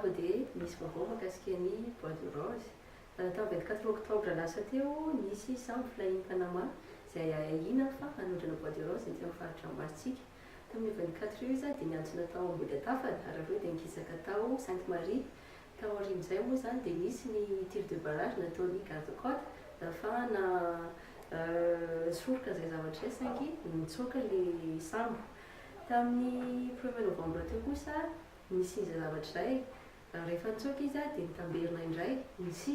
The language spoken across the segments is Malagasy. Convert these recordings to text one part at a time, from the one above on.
fa dia misy vaovao mahakasika ny bois de rose. Tao 24 octobre lasa teo nisy sambo flahin'ny Panama izay ahina fa hanondrana bois de rose ty amin'ny faritra Masitsika. Tamin'ny 24 io izy dia niantsona tao ambody atafana ary avy eo dia nikisaka tao Sainte Marie. Tao aorian'izay moa zany dia nisy ny tir de barrage nataon'ny garde côte ahafahana soroka izay zavatra izay saingy nitsoaka ilay sambo. Tamin'ny 1er novembre teo kosa nisy izay zavatra izay rehefa nitsoaka izy dia nitamberina indray ny 6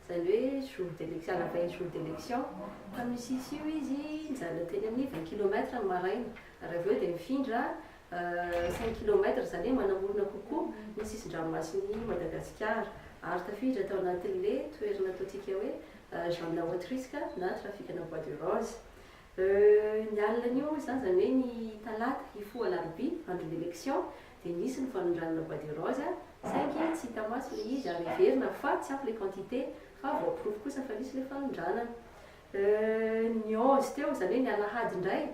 izany hoe jour d'élection la jour d'élection. Tamin'ny 6 io izy nijanona teny amin'ny 20 km ny maraina ary avy eo dia mifindra 5 km izany hoe manamorona kokoa ny sisin-dranomasin'ny Madagasikara ary tafiditra tao anatin'ilay toerana ataontsika hoe zone haute risque na trafikana bois de rose. Ny alina io zany zany hoe ny talata ifo alarobia andron'ny élection dia nisy ny fanondranana bois de rose saingy tsy hita maso le izy ary heverina fa tsy ampy le quantité fa voaporofo kosa fa nisy le fanondranana. Ny 11 teo zany hoe ny alahady indray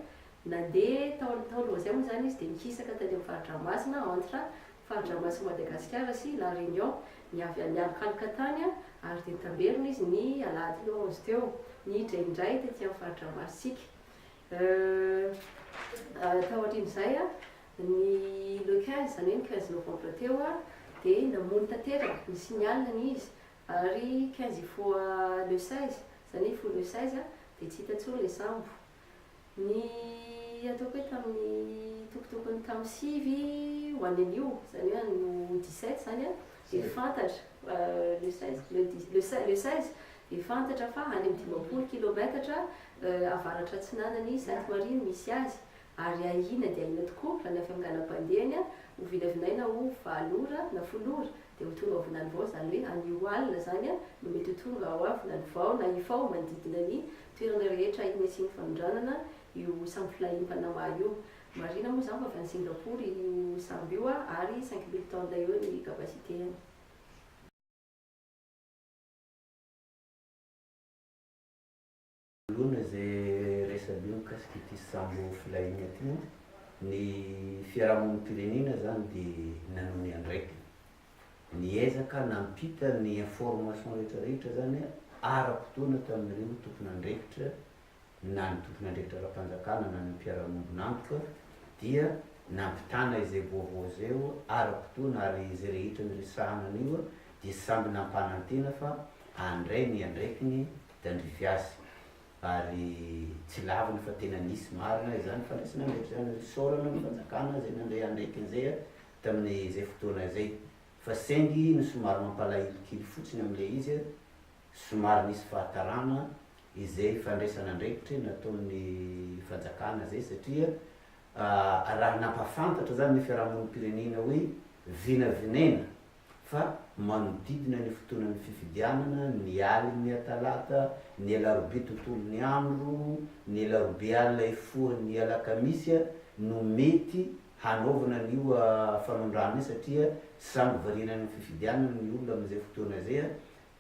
nandeha tao loha zay moa zany izy dia nikisaka tany amin'ny faritra masina entre faritra masina Madagasikara sy La Réunion nialokaloka tany ary dia nitamberina izy ny alahady le 11 teo niditra indray tety amin'ny faritra Masitsika. Tao aorian'izay ny le 15 zany hoe ny 15 novembre teo dia namono tanteraka nisy ny alina ny izy ary 15 fois le 16 zany hoe folo le 16 dia tsy hita intsony le sambo. Ny ataoko hoe tamin'ny tokotokony tamin'ny 6 ho any an'io zany hoe no 17 zany dia fantatra le 16 dia fantatra fa any amin'ny 50 kilometatra avaratra Atsinanany Sainte Marie misy azy ary ahina dia ahina tokoa raha ny avy amin'ny ganam-pandehany ho vinavinaina ho 7 ora na 10 ora dia ho tonga ao vinany vao zany hoe anio alina zany no mety ho tonga ao avinany vao na ifao manodidina ny toerana rehetra iny sy ny fanondranana io sambo flahin'ny Panama io. Marina moa zany fa avy any Singapour io sambo io ary 5000 tonnes eo ny capacité-ny. Lona zay resabe mikasika ity sambo flahin'ny aty ny fiarahamonim-pirenena zany dia nanao ny andraikiny niezaka nampita ny information rehetrarehetra zany ara-potoana tamin'ireo tompony andraikitra na ny tompony andraikitra ara-panjakana na ny mpiara-mombonantoka dia nampitana izay vaovao zay ara-potoana ary izay rehetra niresahana an'io dia samby nampanantena fa andray ny andraikiny dandriviasy ary tsy laviny fa tena nisy marina izany fandraisana andraikitra zany risorana ny fanjakana zay nandray andraikin'izay tamin'ny zay fotoana zay fa saingy ny somary mampalahilikily fotsiny amin'ilay izy somary nisy fahatarana izay fandraisana andraikitra nataon'ny fanjakana zay satria raha nampafantatra zany ny fiarahamonim-pirenena hoe vinavinaina fa manodidina ny fotoanan'ny fifidianana ny aliny talata ny alarobia tontolon'ny andro ny alarobia alina ifohan'ny alakamisy no mety hanaovana an'io fanondrana satria samby variana ny fifidianana ny olona amin'izay fotoana zay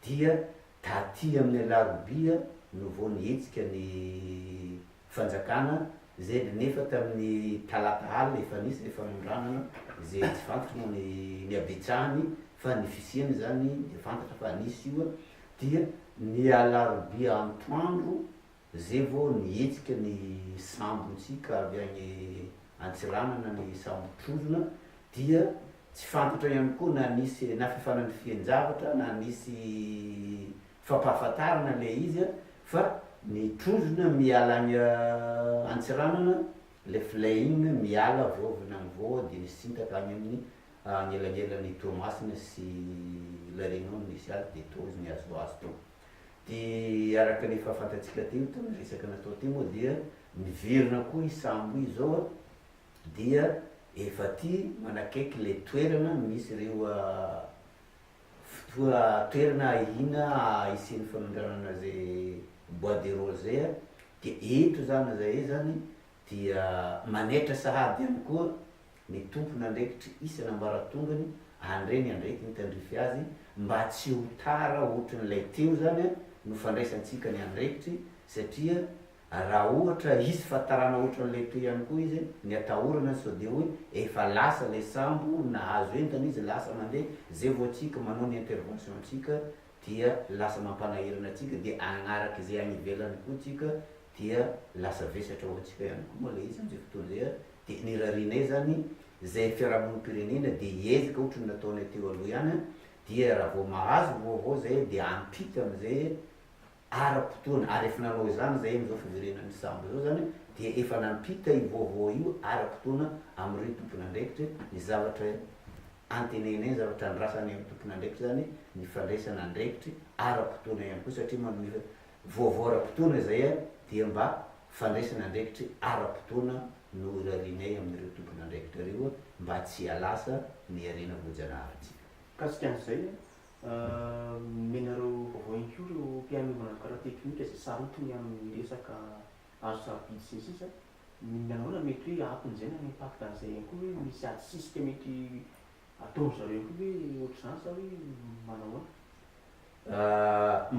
dia taty amin'ny alarobia no vao nihetsika ny fanjakana zay nefa tamin'ny talata alina efa nisy le fanondranana zay tsy fantatra moa ny abetsahany fa ny fisiany zany dia fantatra fa nisy io dia ny alarobia antoandro zay vao nihetsika ny sambotsika avy any Antsiranana ny sambo trozona dia tsy fantatra ihany koa na nisy na fifanany fian-javatra na nisy fampahafantarana le izy fa ny trozona miala any Antsiranana le flahinina miala vaovina ny vao dia nisintaka any amin'ny ny elanelan'ny Toamasina sy La Réunion nisy azy dia tozy ny azoazo tao. Dia araka le fahafantatsika teo tamin'ny resaka natao teo moa dia miverina koa i sambo i zao dia efa ty manakaiky le toerana misy ireo toerana ahina isian'ny fanondranana zay bois de rose zay dia eto zany zay zany dia manaitra sahady ihany koa ny tompony andraikitra isana ambaratongany andray ny andraiky nitandrify azy mba tsy ho tara ohatran'ilay teo zany no fandraisantsika ny andraikitry satria raha ohatra izy fatarana ohatra n'le toy ihany koa izy ny atahorana sao de hoe efa lasa le sambo nahazo entana izy lasa mandeha zay vao atsika manao ny intervention ntsika dia lasa mampanahirana atsika de agnaraka izay any ivelany koa tsika dia lasa vesatra ho atsika ihany koa moa le izy am'izay fotoana zay de ny rarinay zany zay fiarahamonimpirenena de hiezaka ohatra ny nataonay teo aloha ihany dia raha vao mahazo vaovao zay de ampita am'izay ara-potoana ary efa nanao izany zay am'izao fiverenan'ny sambo zao zany de efa nampita i vaovao io ara-potoana am'ireo tompon'andraikitra ny zavatra anteneneny zavatra andrasany amin'ny tompon'andraikitra zany ny fandraisana andraikitry ara-potoana ihany koa satria manome vaovao ara-potoana zay dia mba fandraisana andraikitry ara-potoana no rarinay amin'ireo tompon'andraikitra reo mba tsy alasa ny arena voajanahary kasika an'izay menareo vaovao ihany koa reo mpianovana karaha teknika zay sarotiny amin'ny resaka azo sarobidy sy ny sisa nanahona mety hoe akon'izay na impact an'izay ihany koa hoe misy ady sisika mety ataon'zareo ihany koa hoe ohatr'izany sa hoe manao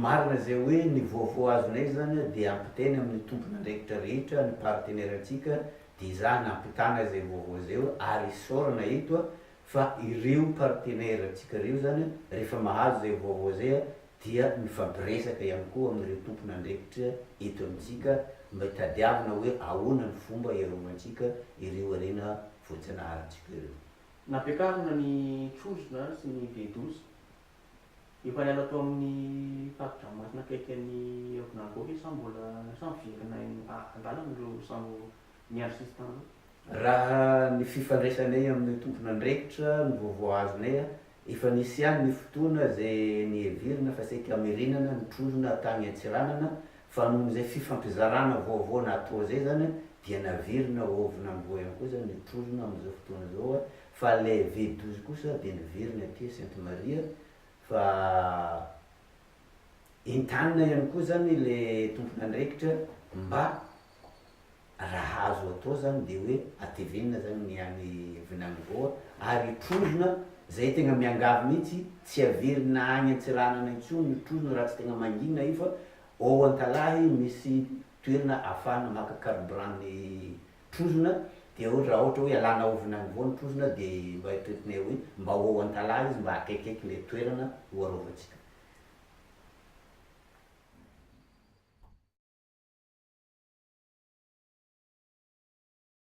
marina zay hoe ny vaovao azonay zany de ampitaina amin'ny tompon'andraikitra rehetra ny partenaire antsika de za nampitana zay vaovao zay ary sorana eto fa ireo partenaire antsika reo zany rehefa mahazo zay vaovao zay dia mifampiresaka ihany koa amin'ireo tompon'andraikitra eto amintsika mba hitadiavina hoe ahoana ny fomba iarovansika ireo arena voajanaharytsika ireo nampiakarina ny trozona sy ny V12 efa niala atao amin'ny faridranomasina akaiky avinango hoe sa mbola sa miverina andalana ireo sambo miaro sistana raha ny fifandraisanay amin'ny tompon'andraikitra ny vaovao azonay efa nisy ihany ny fotoana zay ny heverina fa saika amerenana ny trozona tany antsiranana fa nohon'izay fifampizarana vaovao natao zay zany dia naverina ovinamboa ihany koa zany ny trozona am'izao fotoana zao fa le V12 kosa de niverina aty Sainte Maria fa entanina ihany koa zany le tompon'andraikitra mba raha azo atao zany de hoe atevenina zany ny any vinangoa ary trozona zay tegna miangavy mihitsy tsy averina any antsiranana intsony ny trozona raha tsy tegna mangina io fa ao antalahy misy toerana ahafahana maka carburant-ny trozona de raha ohatra hoe alana ovinangoa ny trozona de mba hitretinay hoe mba ao antalahy izy mba akaikaiky le toerana hoarovantsika